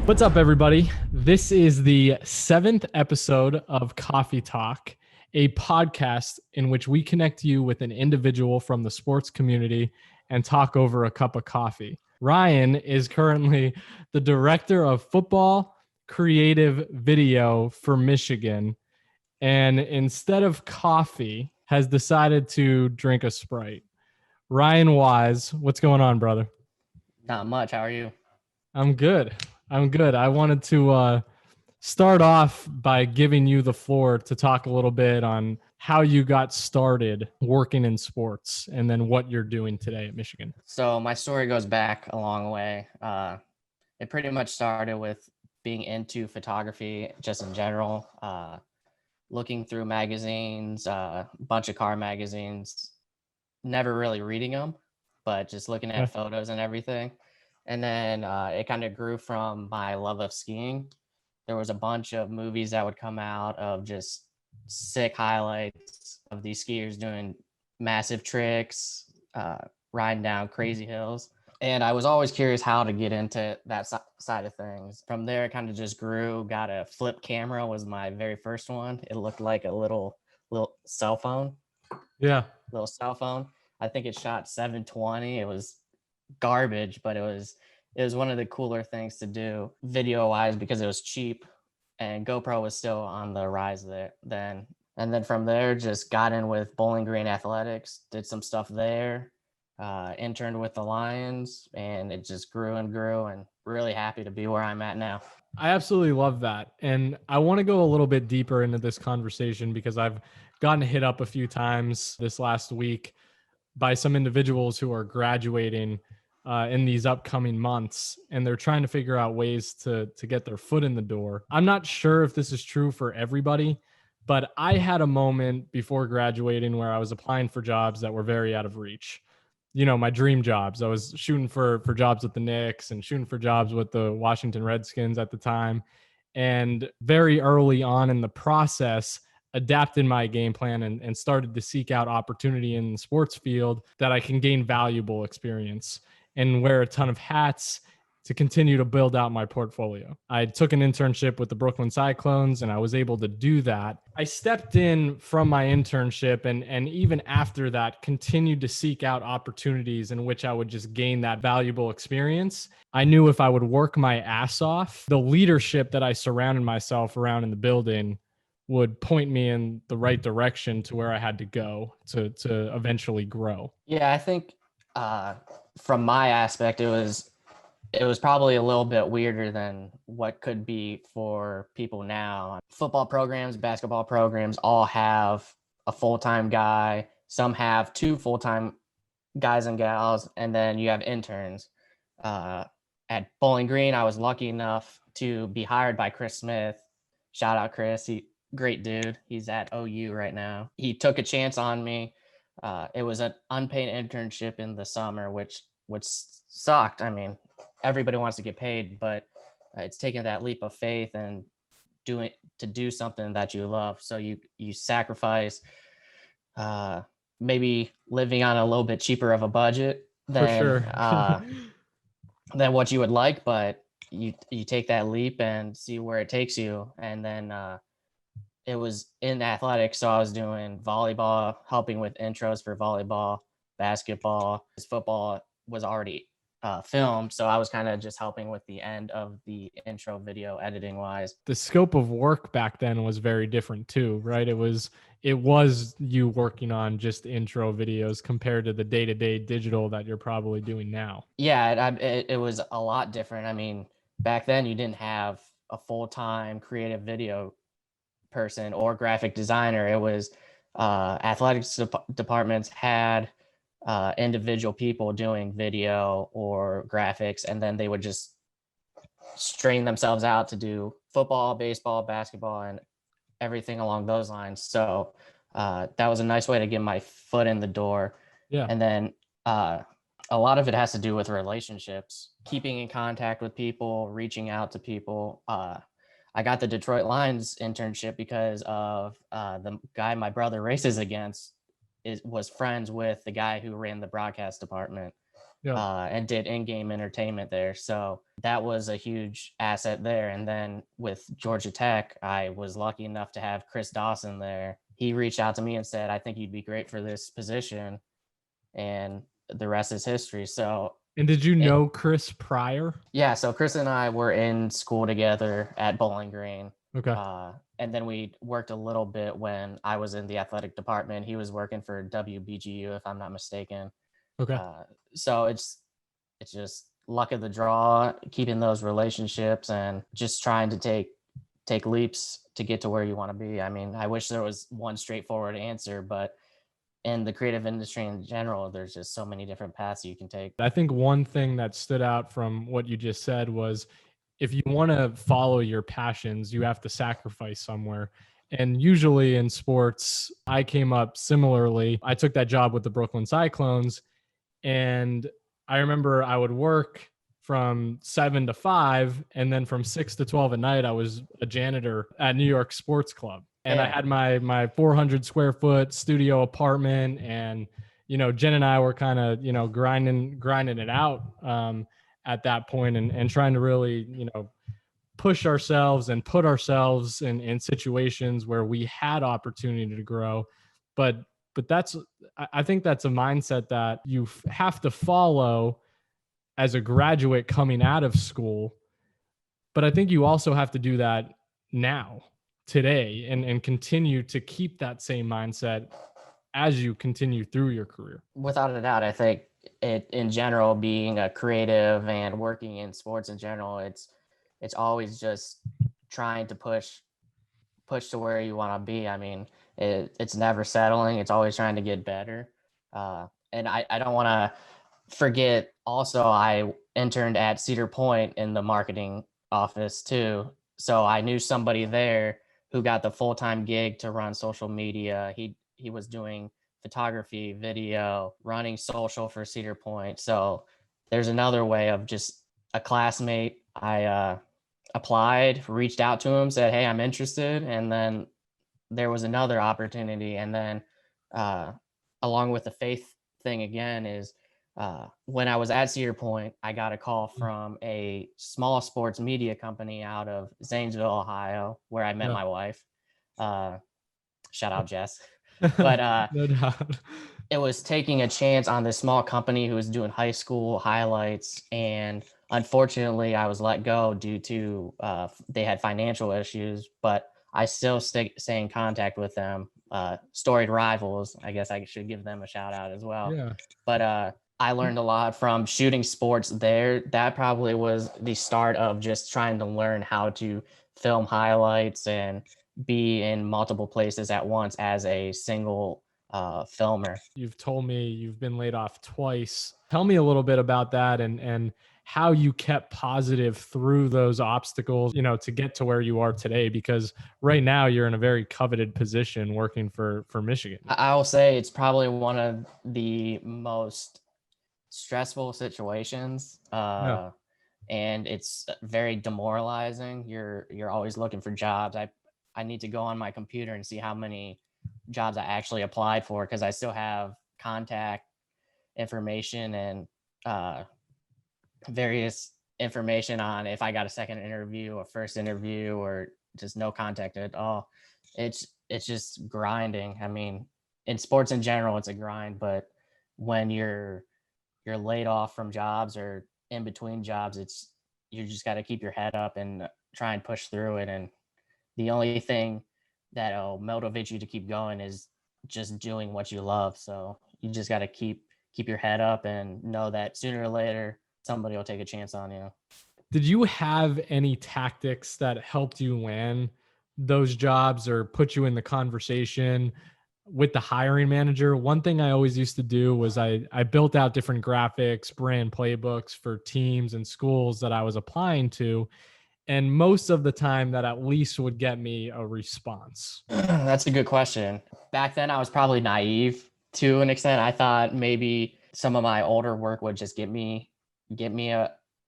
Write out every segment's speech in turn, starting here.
What's up, everybody? This is the 7th episode of Kofe Talk, a podcast in which we connect you with an individual from the sports community and talk over a cup of coffee. Ryan is currently the director of football creative video for Michigan, and instead of coffee, has decided to drink a Sprite. Ryan Wise, what's going on, brother? Not much. How are you? I'm good. I'm good. I wanted to start off by giving you the floor to talk a little bit on how you got started working in sports and then what you're doing today at Michigan. So my story goes back a long way. It pretty much started with being into photography just in general, looking through magazines, a bunch of car magazines, never really reading them, but just looking at photos and everything. And then it kind of grew from my love of skiing. There was a bunch of movies that would come out of just sick highlights of these skiers doing massive tricks, riding down crazy hills. And I was always curious how to get into that side of things. From there, it kind of just grew. Got a flip camera was my very first one. It looked like a little cell phone. Yeah. Little cell phone. I think it shot 720. It was garbage, but it was one of the cooler things to do video wise because it was cheap and GoPro was still on the rise there then. And then from there, just got in with Bowling Green Athletics, did some stuff there, interned with the Lions, and it just grew and grew, and really happy to be where I'm at now. I absolutely love that. And I want to go a little bit deeper into this conversation because I've gotten hit up a few times this last week by some individuals who are graduating in these upcoming months, and they're trying to figure out ways to get their foot in the door. I'm not sure if this is true for everybody, but I had a moment before graduating where I was applying for jobs that were very out of reach. You know, my dream jobs. I was shooting for jobs with the Knicks and shooting for jobs with the Washington Redskins at the time. And very early on in the process, adapted my game plan and started to seek out opportunity in the sports field that I can gain valuable experience and wear a ton of hats to continue to build out my portfolio. I took an internship with the Brooklyn Cyclones and I was able to do that. I stepped in from my internship and even after that continued to seek out opportunities in which I would just gain that valuable experience. I knew if I would work my ass off, the leadership that I surrounded myself around in the building would point me in the right direction to where I had to go to eventually grow. Yeah, I think from my aspect, it was probably a little bit weirder than what could be for people now. Football programs, basketball programs all have a full-time guy. Some have two full-time guys and gals, and then you have interns. At Bowling Green, I was lucky enough to be hired by Chris Smith. Shout out Chris. Great dude. He's at OU right now. He took a chance on me. It was an unpaid internship in the summer, which sucked. I mean, everybody wants to get paid, but it's taking that leap of faith and do something that you love. So you sacrifice maybe living on a little bit cheaper of a budget than than what you would like, but you take that leap and see where it takes you. And then it was in athletics, so I was doing volleyball, helping with intros for volleyball, basketball. Football was already filmed, so I was kind of just helping with the end of the intro video editing wise. The scope of work back then was very different too, right? It was you working on just intro videos compared to the day-to-day digital that you're probably doing now. Yeah, it was a lot different. I mean, back then you didn't have a full-time creative video person or graphic designer. It was athletics departments had individual people doing video or graphics, and then they would just strain themselves out to do football, baseball, basketball, and everything along those lines. So that was a nice way to get my foot in the door. Yeah. And then a lot of it has to do with relationships, keeping in contact with people, reaching out to people. I got the Detroit Lions internship because of the guy my brother races against was friends with the guy who ran the broadcast department. Yeah. and did in-game entertainment there. So that was a huge asset there. And then with Georgia Tech, I was lucky enough to have Chris Dawson there. He reached out to me and said, I think you'd be great for this position. And the rest is history. So, And did you know Chris prior? yeah, so Chris and I were in school together at Bowling Green. Okay. And then we worked a little bit when I was in the athletic department. He was working for WBGU, if I'm not mistaken. Okay. So it's just luck of the draw, keeping those relationships and just trying to take leaps to get to where you want to be. I mean, I wish there was one straightforward answer, but in the creative industry in general, there's just so many different paths you can take. I think one thing that stood out from what you just said was if you want to follow your passions, you have to sacrifice somewhere. And usually in sports, I came up similarly. I took that job with the Brooklyn Cyclones, and I remember I would work from 7 to 5, and then from 6 to 12 at night, I was a janitor at New York Sports Club. And I had my 400 square foot studio apartment, and Jen and I were kind of grinding it out at that point, and trying to really push ourselves and put ourselves in situations where we had opportunity to grow. But that's, I think that's a mindset that you have to follow as a graduate coming out of school. But I think you also have to do that now, today, and continue to keep that same mindset as you continue through your career. Without a doubt, I think it in general, being a creative and working in sports in general, it's always just trying to push to where you want to be. I mean, it's never settling. It's always trying to get better. And I don't want to forget also, I interned at Cedar Point in the marketing office too. So I knew somebody there who got the full-time gig to run social media. He was doing photography, video, running social for Cedar Point. So there's another way of just a classmate. I applied, reached out to him, said, "Hey, I'm interested," and then there was another opportunity. And then uh, along with the faith thing again is when I was at Cedar Point, I got a call from a small sports media company out of Zanesville, Ohio, where I met Yeah. my wife. Shout out Jess. But No doubt. it was taking a chance on this small company who was doing high school highlights. And unfortunately, I was let go due to they had financial issues, but I still stay in contact with them. Storied rivals, I guess I should give them a shout out as well. Yeah. But I learned a lot from shooting sports there. That probably was the start of just trying to learn how to film highlights and be in multiple places at once as a single filmer. You've told me you've been laid off twice. Tell me a little bit about that, and how you kept positive through those obstacles, to get to where you are today, because right now you're in a very coveted position working for Michigan. I will say it's probably one of the most stressful situations. Yeah. And it's very demoralizing. You're always looking for jobs. I need to go on my computer and see how many jobs I actually applied for, because I still have contact information and various information on if I got a second interview, a first interview, or just no contact at all. It's just grinding. I mean, in sports in general, it's a grind, but when you're laid off from jobs or in between jobs, you just got to keep your head up and try and push through it. And the only thing that'll motivate you to keep going is just doing what you love. So you just got to keep your head up and know that sooner or later somebody will take a chance on you. Did you have any tactics that helped you land those jobs or put you in the conversation with the hiring manager? One thing I always used to do was I built out different graphics, brand playbooks for teams and schools that I was applying to. And most of the time that at least would get me a response. That's a good question. Back then I was probably naive to an extent. I thought maybe some of my older work would just get me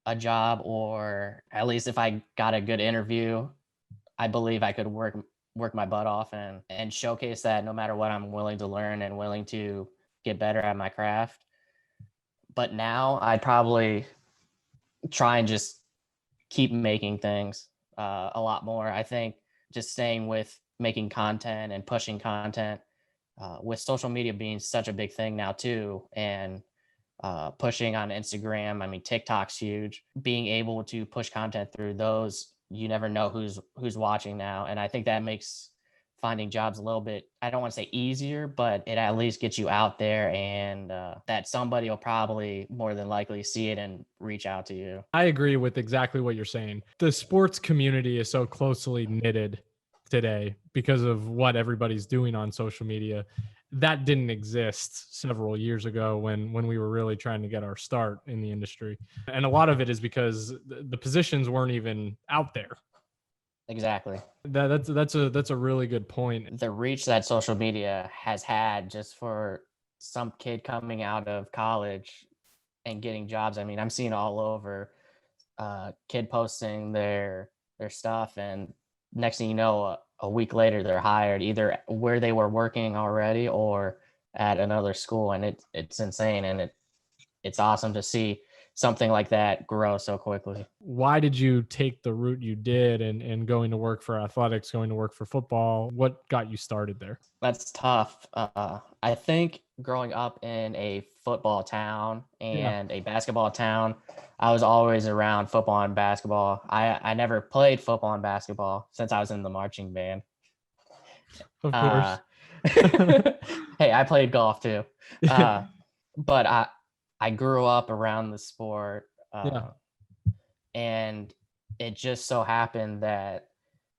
a job, or at least if I got a good interview, I believe I could work my butt off and showcase that no matter what, I'm willing to learn and willing to get better at my craft. But now I'd probably try and just keep making things a lot more. I think just staying with making content and pushing content with social media being such a big thing now too, and pushing on Instagram. I mean, TikTok's huge. Being able to push content through those, you never know who's watching now, and I think that makes finding jobs a little bit, I don't want to say easier, but it at least gets you out there, and that somebody will probably more than likely see it and reach out to you. I agree with exactly what you're saying. The sports community is so closely knitted today because of what everybody's doing on social media. That didn't exist several years ago when we were really trying to get our start in the industry. And a lot of it is because the positions weren't even out there. Exactly. That's a really good point. The reach that social media has had just for some kid coming out of college and getting jobs. I mean, I'm seeing all over kid posting their stuff, and next thing you know, a week later they're hired either where they were working already or at another school, and it's insane, and it's awesome to see something like that grow so quickly. Why did you take the route you did and going to work for athletics, going to work for football? What got you started there? That's tough. I think growing up in a football town Yeah, and a basketball town, I was always around football and basketball. I never played football and basketball since I was in the marching band. of Uh, course. hey, I played golf too. But I grew up around the sport, Yeah. and it just so happened that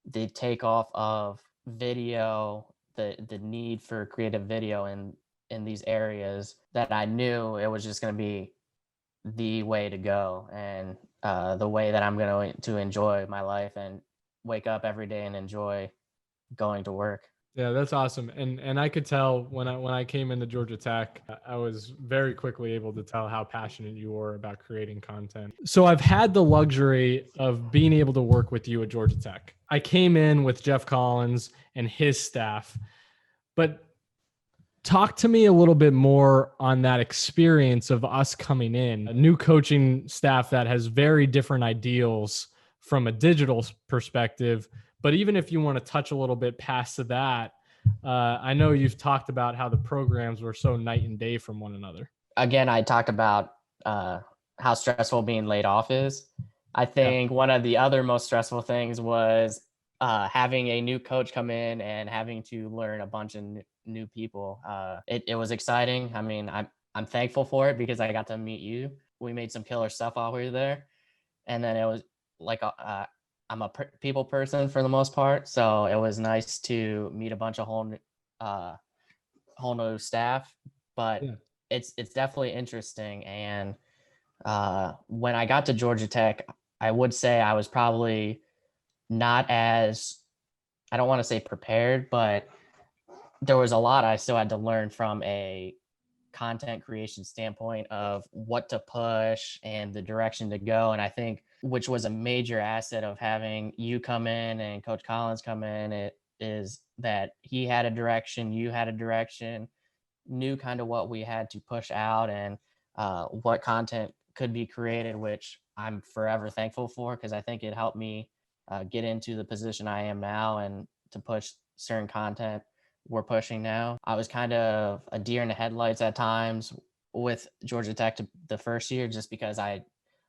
the takeoff of video, the need for creative video in these areas, that I knew it was just going to be the way to go, and the way that I'm going to enjoy my life and wake up every day and enjoy going to work. Yeah, that's awesome. And I could tell when I came into Georgia Tech, I was very quickly able to tell how passionate you were about creating content. So I've had the luxury of being able to work with you at Georgia Tech. I came in with Jeff Collins and his staff, but talk to me a little bit more on that experience of us coming in, a new coaching staff that has very different ideals from a digital perspective. But even if you want to touch a little bit past that, I know you've talked about how the programs were so night and day from one another. Again, I talked about how stressful being laid off is. I Yeah. think one of the other most stressful things was having a new coach come in and having to learn a bunch of new people. It was exciting. I mean, I'm thankful for it because I got to meet you. We made some killer stuff while we were there, and then it was like I'm a people person for the most part, so it was nice to meet a bunch of whole new staff. But Yeah. it's definitely interesting. And when I got to Georgia Tech, I would say I was probably not as, I don't want to say prepared, but there was a lot I still had to learn from a content creation standpoint of what to push and the direction to go. And I think, which was a major asset of having you come in and Coach Collins come in, it is that he had a direction, you had a direction, knew kind of what we had to push out, and what content could be created, which I'm forever thankful for, because I think it helped me get into the position I am now and to push certain content we're pushing now. I was kind of a deer in the headlights at times with Georgia Tech the first year, just because I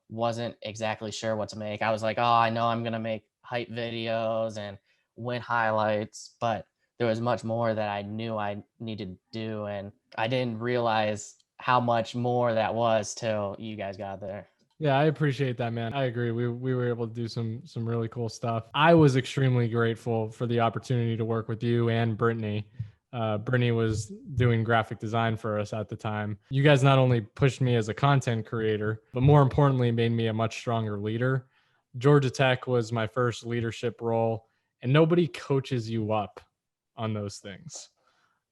wasn't exactly sure what to make. I was like, oh, I know I'm going to make hype videos and win highlights, but there was much more that I knew I needed to do. And I didn't realize how much more that was till you guys got there. Yeah, I appreciate that, man. I agree. We were able to do some really cool stuff. I was extremely grateful for the opportunity to work with you and Brittany. Brittany was doing graphic design for us at the time. You guys not only pushed me as a content creator, but more importantly, made me a much stronger leader. Georgia Tech was my first leadership role, and nobody coaches you up on those things.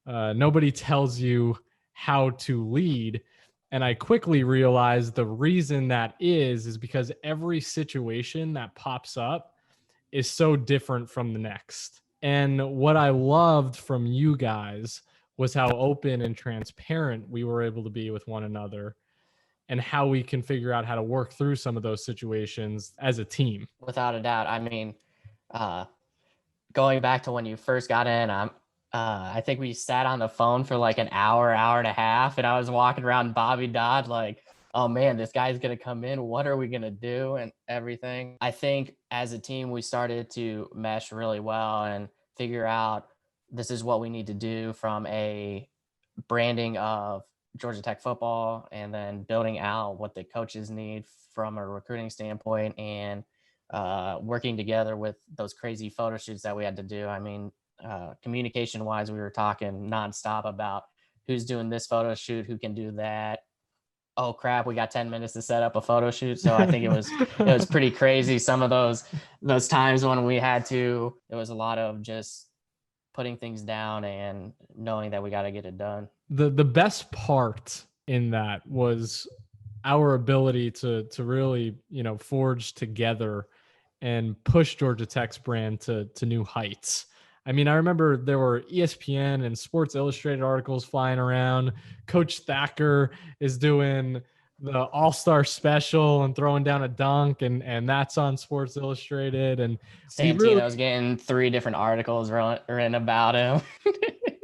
Nobody tells you how to lead. And I quickly realized the reason that is because every situation that pops up is so different from the next. And what I loved from you guys was how open and transparent we were able to be with one another. and how we can figure out how to work through some of those situations as a team. Without a doubt. I mean, uh, going back to when you first got in, I think we sat on the phone for like an hour, hour and a half, and I was walking around Bobby Dodd like, oh man, this guy's gonna come in. What are we gonna do and everything? I think as a team, we started to mesh really well and figure out this is what we need to do from a branding of Georgia Tech football, and then building out what the coaches need from a recruiting standpoint, and working together with those crazy photo shoots that we had to do. I mean, communication wise, we were talking nonstop about who's doing this photo shoot, who can do that. Oh crap, we got 10 minutes to set up a photo shoot. So I think it was pretty crazy. Some of those times when we had to, it was a lot of just putting things down and knowing that we got to get it done. The best part in that was our ability to really, forge together and push Georgia Tech's brand to new heights. I mean, I remember there were ESPN and Sports Illustrated articles flying around. Coach Thacker is doing the All-Star special and throwing down a dunk, and that's on Sports Illustrated. And Santino's getting 3 different articles written about him.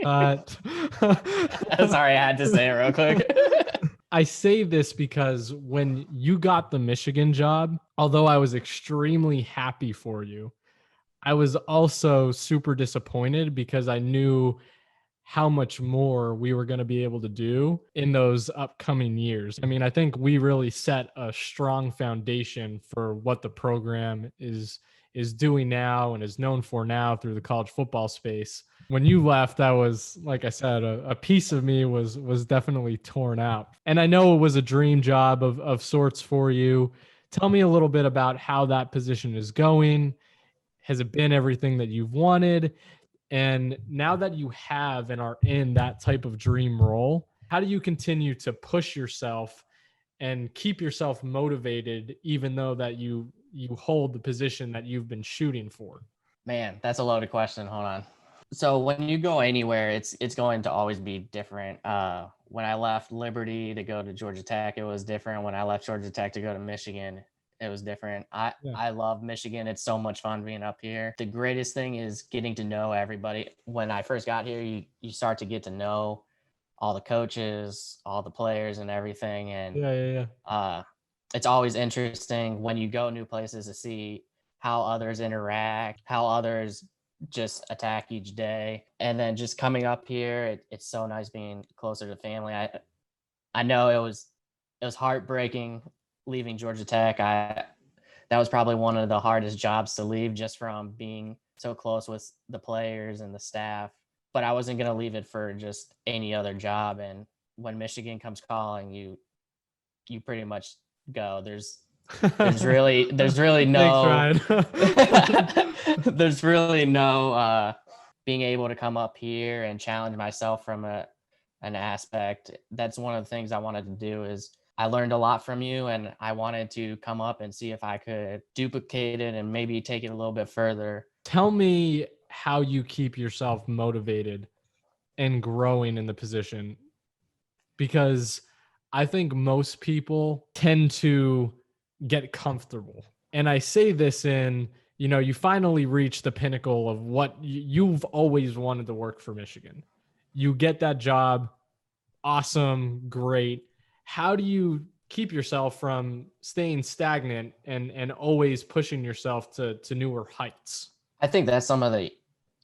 Sorry, I had to say it real quick. I say this because when you got the Michigan job, although I was extremely happy for you, I was also super disappointed because I knew how much more we were going to be able to do in those upcoming years. I mean, I think we really set a strong foundation for what the program is doing now and is known for now through the college football space. When you left, that was, like I said, a piece of me was definitely torn out. And I know it was a dream job of sorts for you. Tell me a little bit about how that position is going. Has it been everything that you've wanted? And now that you have and are in that type of dream role, how do you continue to push yourself and keep yourself motivated, even though that you hold the position that you've been shooting for? Man, that's a loaded question. Hold on. So when you go anywhere, it's going to always be different. When I left Liberty to go to Georgia Tech, it was different. When I left Georgia Tech to go to Michigan, it was different. I love Michigan. It's so much fun being up here. The greatest thing is getting to know everybody. When I first got here, you start to get to know all the coaches, all the players and everything. And it's always interesting when you go new places to see how others interact, how others just attack each day. And then just coming up here, it's so nice being closer to family. I know it was heartbreaking leaving Georgia Tech. That was probably one of the hardest jobs to leave, just from being so close with the players and the staff. But I wasn't going to leave it for just any other job. And when Michigan comes calling, you pretty much go. There's really no there's really no being able to come up here and challenge myself from an aspect. That's one of the things I wanted to do. Is I learned a lot from you, and I wanted to come up and see if I could duplicate it and maybe take it a little bit further. Tell me how you keep yourself motivated and growing in the position, because I think most people tend to get comfortable. And I say this in, you finally reach the pinnacle of what you've always wanted to work for Michigan. You get that job. Awesome. Great. How do you keep yourself from staying stagnant and always pushing yourself to newer heights? I think that's some of the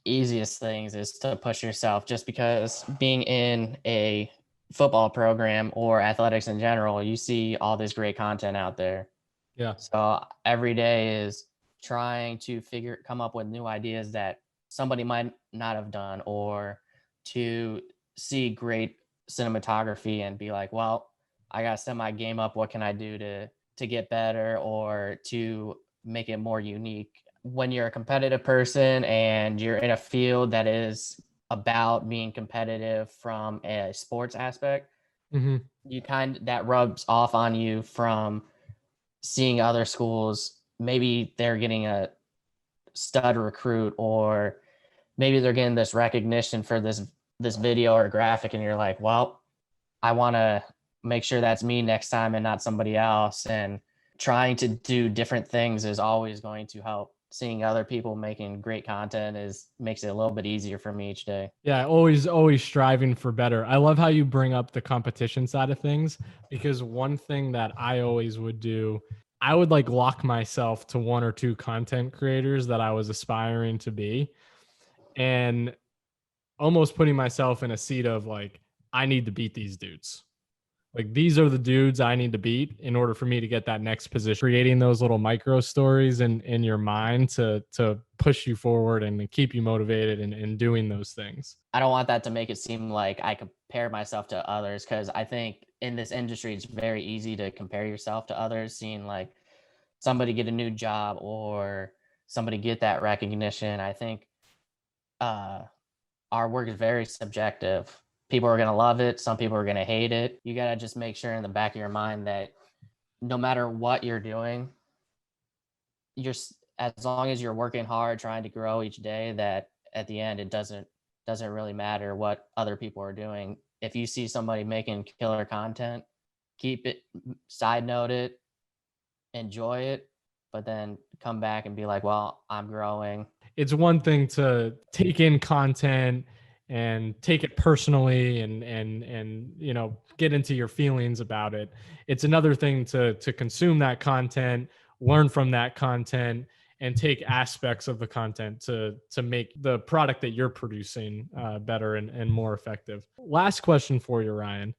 easiest things, is to push yourself, just because being in a football program or athletics in general, you see all this great content out there. Yeah. So every day is trying to come up with new ideas that somebody might not have done, or to see great cinematography and be like, well, I got to set my game up. What can I do to get better, or to make it more unique? When you're a competitive person and you're in a field that is about being competitive from a sports aspect, that rubs off on you from seeing other schools. Maybe they're getting a stud recruit, or maybe they're getting this recognition for this video or graphic, and you're like, well, I want to make sure that's me next time and not somebody else. And trying to do different things is always going to help. Seeing other people making great content makes it a little bit easier for me each day. Yeah, always striving for better. I love how you bring up the competition side of things, because one thing that I always would do, I would like lock myself to one or two content creators that I was aspiring to be, and almost putting myself in a seat of like, I need to beat these dudes. Like, these are the dudes I need to beat in order for me to get that next position. Creating those little micro stories in your mind to push you forward and keep you motivated and doing those things. I don't want that to make it seem like I compare myself to others, because I think in this industry it's very easy to compare yourself to others, seeing like somebody get a new job or somebody get that recognition. I think uh, our work is very subjective. People are going to love it. Some people are going to hate it. You got to just make sure in the back of your mind that no matter what you're doing, you're as long as you're working hard, trying to grow each day, that at the end it doesn't really matter what other people are doing. If you see somebody making killer content, keep it, side note it, enjoy it, but then come back and be like, well, I'm growing. It's one thing to take in content and take it personally and you know, get into your feelings about it. It's another thing to consume that content, learn from that content, and take aspects of the content to make the product that you're producing better and more effective. Last question for you, Ryan.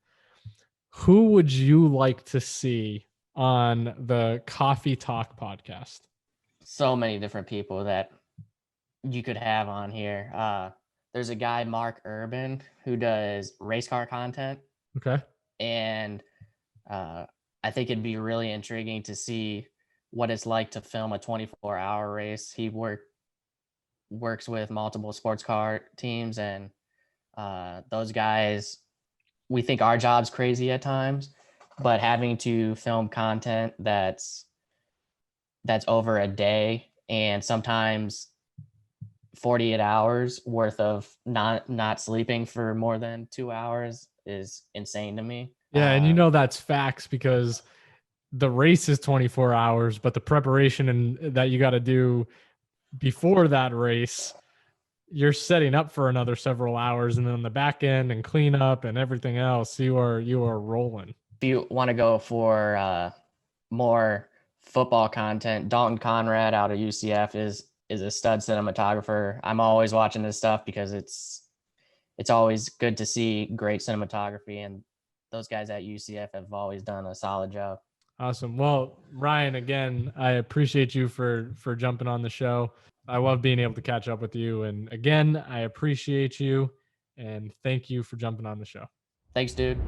Who would you like to see on the Kofe Talk podcast? So many different people that you could have on here. There's a guy, Mark Urban, who does race car content. Okay. And I think it'd be really intriguing to see what it's like to film a 24-hour race. He works with multiple sports car teams, and those guys, we think our job's crazy at times, but having to film content that's over a day and sometimes 48 hours worth of not sleeping for more than 2 hours is insane to me. Yeah, and you know that's facts, because the race is 24 hours, but the preparation and that you got to do before that race, you're setting up for another several hours, and then the back end and cleanup and everything else, you are rolling. If you want to go for more football content, Dalton Conrad out of UCF is a stud cinematographer. I'm always watching this stuff because it's always good to see great cinematography, and those guys at UCF have always done a solid job. Awesome. Well, Ryan, again, I appreciate you for jumping on the show. I love being able to catch up with you, and again, I appreciate you and thank you for jumping on the show. Thanks, dude.